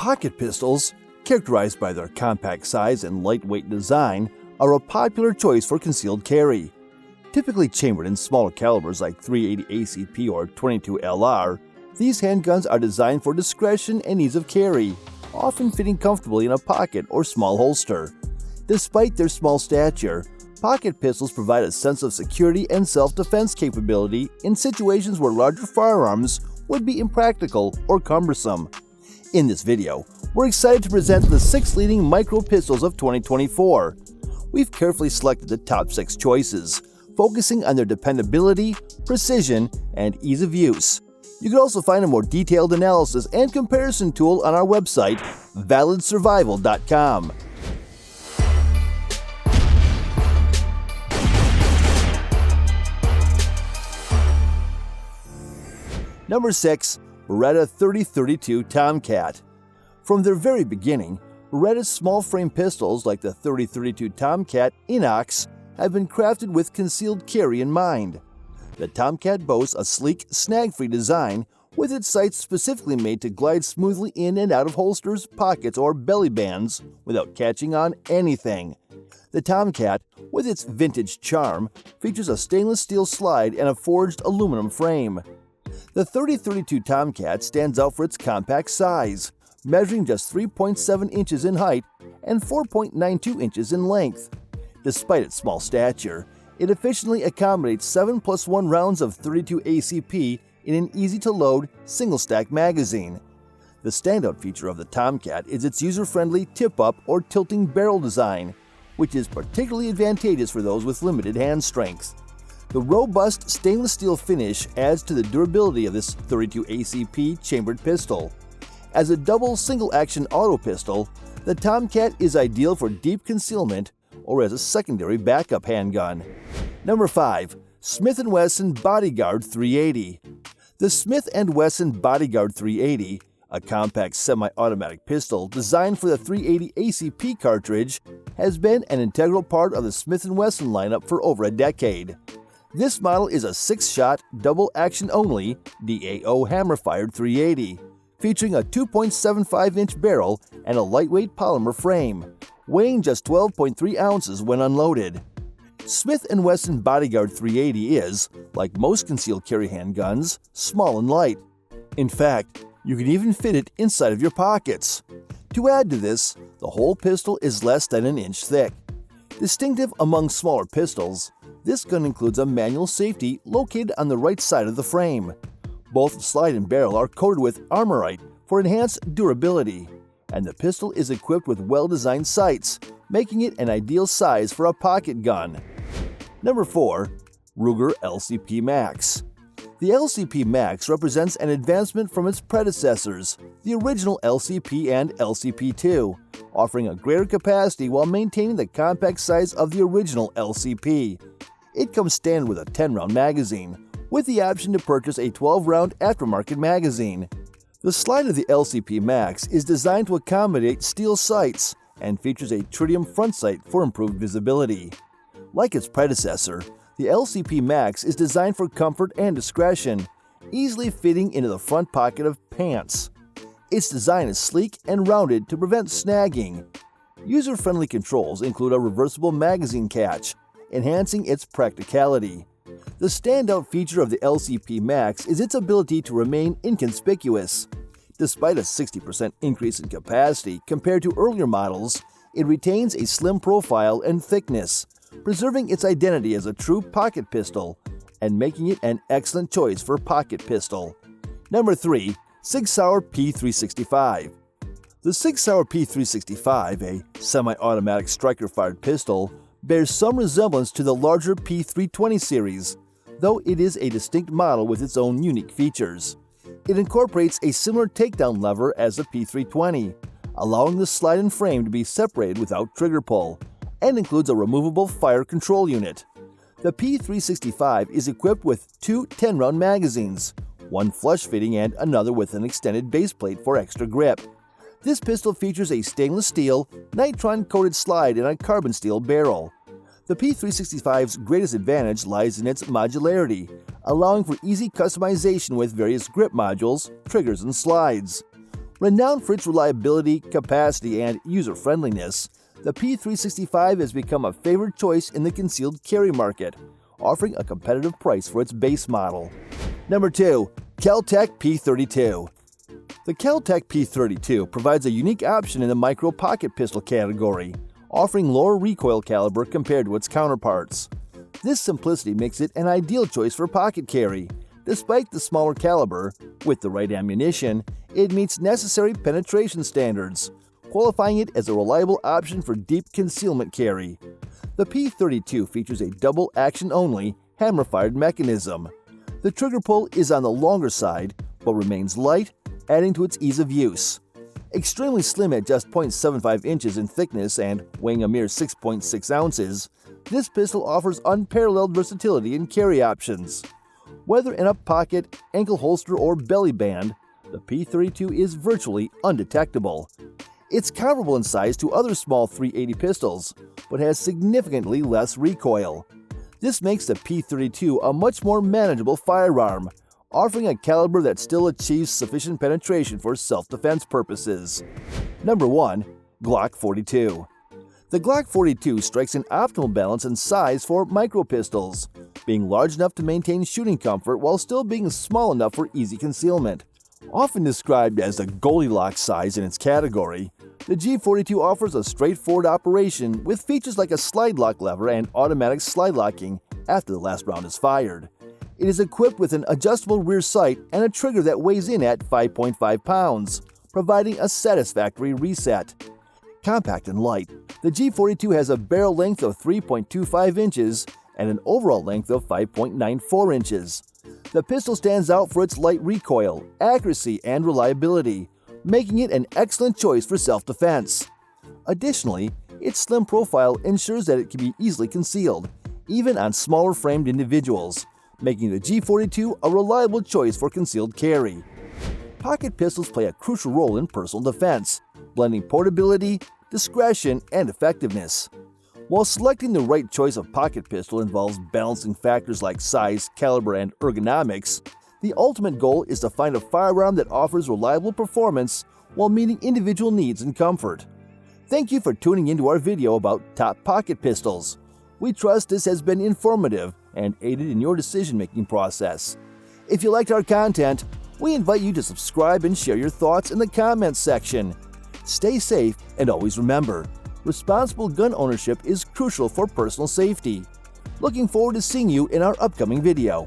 Pocket pistols, characterized by their compact size and lightweight design, are a popular choice for concealed carry. Typically chambered in smaller calibers like .380 ACP or .22 LR, these handguns are designed for discretion and ease of carry, often fitting comfortably in a pocket or small holster. Despite their small stature, pocket pistols provide a sense of security and self-defense capability in situations where larger firearms would be impractical or cumbersome. In this video, we're excited to present the 6 leading micro pistols of 2024. We've carefully selected the top 6 choices, focusing on their dependability, precision, and ease of use. You can also find a more detailed analysis and comparison tool on our website, validsurvival.com. Number 6. Beretta 3032 Tomcat. From their very beginning, Beretta's small-frame pistols like the 3032 Tomcat Inox have been crafted with concealed carry in mind. The Tomcat boasts a sleek, snag-free design with its sights specifically made to glide smoothly in and out of holsters, pockets, or belly bands without catching on anything. The Tomcat, with its vintage charm, features a stainless steel slide and a forged aluminum frame. The 3032 Tomcat stands out for its compact size, measuring just 3.7 inches in height and 4.92 inches in length. Despite its small stature, it efficiently accommodates 7+1 rounds of .32 ACP in an easy-to-load, single-stack magazine. The standout feature of the Tomcat is its user-friendly tip-up or tilting barrel design, which is particularly advantageous for those with limited hand strength. The robust stainless steel finish adds to the durability of this .32 ACP chambered pistol. As a double single-action auto pistol, the Tomcat is ideal for deep concealment or as a secondary backup handgun. Number 5. Smith & Wesson Bodyguard 380. The Smith & Wesson Bodyguard 380, a compact semi-automatic pistol designed for the .380 ACP cartridge, has been an integral part of the Smith & Wesson lineup for over a decade. This model is a 6-shot, double-action-only DAO hammer-fired .380, featuring a 2.75-inch barrel and a lightweight polymer frame, weighing just 12.3 ounces when unloaded. Smith & Wesson Bodyguard 380 is, like most concealed carry handguns, small and light. In fact, you can even fit it inside of your pockets. To add to this, the whole pistol is less than an inch thick. Distinctive among smaller pistols, this gun includes a manual safety located on the right side of the frame. Both the slide and barrel are coated with armorite for enhanced durability, and the pistol is equipped with well-designed sights, making it an ideal size for a pocket gun. Number 4. Ruger LCP Max. The LCP Max represents an advancement from its predecessors, the original LCP and LCP2, offering a greater capacity while maintaining the compact size of the original LCP. It comes standard with a 10-round magazine, with the option to purchase a 12-round aftermarket magazine. The slide of the LCP Max is designed to accommodate steel sights and features a tritium front sight for improved visibility. Like its predecessor, the LCP Max is designed for comfort and discretion, easily fitting into the front pocket of pants. Its design is sleek and rounded to prevent snagging. User-friendly controls include a reversible magazine catch, enhancing its practicality. The standout feature of the LCP Max is its ability to remain inconspicuous. Despite a 60% increase in capacity compared to earlier models, it retains a slim profile and thickness, preserving its identity as a true pocket pistol and making it an excellent choice for pocket pistol. Number 3. Sig Sauer P365. The Sig Sauer P365, a semi-automatic striker-fired pistol, bears some resemblance to the larger P320 series, though it is a distinct model with its own unique features. It incorporates a similar takedown lever as the P320, allowing the slide and frame to be separated without trigger pull, and includes a removable fire control unit. The P365 is equipped with 2 10-round magazines, one flush-fitting and another with an extended base plate for extra grip. This pistol features a stainless steel, nitron-coated slide and a carbon steel barrel. The P365's greatest advantage lies in its modularity, allowing for easy customization with various grip modules, triggers, and slides. Renowned for its reliability, capacity, and user-friendliness, the P365 has become a favorite choice in the concealed carry market, offering a competitive price for its base model. Number 2. Kel-Tec P32. The Kel-Tec P32 provides a unique option in the micro pocket pistol category, offering lower recoil caliber compared to its counterparts. This simplicity makes it an ideal choice for pocket carry. Despite the smaller caliber, with the right ammunition, it meets necessary penetration standards, qualifying it as a reliable option for deep concealment carry. The P32 features a double action-only, hammer-fired mechanism. The trigger pull is on the longer side, but remains light, adding to its ease of use. Extremely slim at just 0.75 inches in thickness and weighing a mere 6.6 ounces, this pistol offers unparalleled versatility in carry options. Whether in a pocket, ankle holster, or belly band, the P32 is virtually undetectable. It's comparable in size to other small .380 pistols, but has significantly less recoil. This makes the P32 a much more manageable firearm, offering a caliber that still achieves sufficient penetration for self-defense purposes. Number 1. Glock 42. The Glock 42 strikes an optimal balance in size for micro-pistols, being large enough to maintain shooting comfort while still being small enough for easy concealment. Often described as the Goldilocks size in its category, the G42 offers a straightforward operation with features like a slide lock lever and automatic slide locking after the last round is fired. It is equipped with an adjustable rear sight and a trigger that weighs in at 5.5 pounds, providing a satisfactory reset. Compact and light, the G42 has a barrel length of 3.25 inches and an overall length of 5.94 inches. The pistol stands out for its light recoil, accuracy, and reliability, making it an excellent choice for self-defense. Additionally, its slim profile ensures that it can be easily concealed, even on smaller-framed individuals, making the G42 a reliable choice for concealed carry. Pocket pistols play a crucial role in personal defense, blending portability, discretion, and effectiveness. While selecting the right choice of pocket pistol involves balancing factors like size, caliber, and ergonomics, the ultimate goal is to find a firearm that offers reliable performance while meeting individual needs and comfort. Thank you for tuning into our video about top pocket pistols. We trust this has been informative and aided in your decision-making process. If you liked our content, we invite you to subscribe and share your thoughts in the comments section. Stay safe and always remember, responsible gun ownership is crucial for personal safety. Looking forward to seeing you in our upcoming video.